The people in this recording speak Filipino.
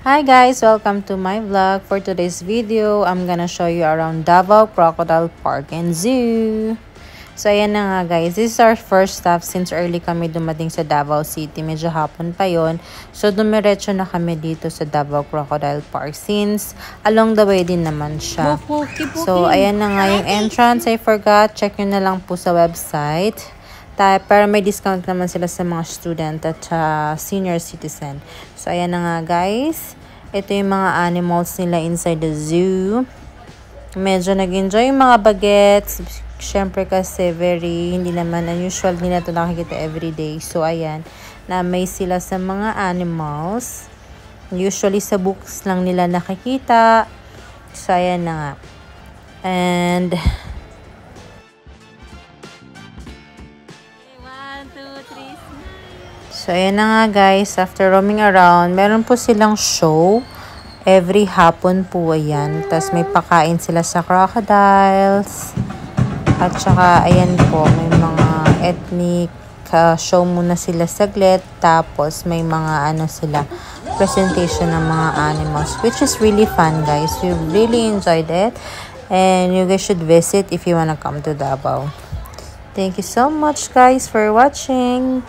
Hi guys, welcome to my vlog. For today's video, I'm gonna show you around Davao Crocodile Park and Zoo. So ayan na nga guys, this is our first stop since early kami dumating sa Davao City. Medyo hapon pa yon. So dumiretso na kami dito sa Davao Crocodile Park since along the way din naman siya. So ayan na nga yung entrance. I forgot, check nyo na lang po sa website. Pero may discount naman sila sa mga student at senior citizen. So, ayan na nga guys. Ito yung mga animals nila inside the zoo. Medyo nag-enjoy yung mga bagets. Siyempre kasi hindi naman unusual nila ito nakikita everyday. So, ayan. Na-amaze sila sa mga animals. Usually sa books lang nila nakikita. So, ayan na nga. And so, ayan na nga guys, after roaming around, meron po silang show. Every hapon po, ayan. Tapos may pakain sila sa crocodiles. At saka, ayan po, may mga ethnic show muna sila saglit. Tapos, may mga presentation ng mga animals. Which is really fun guys. We really enjoyed it. And you guys should visit if you wanna come to Davao. Thank you so much guys for watching.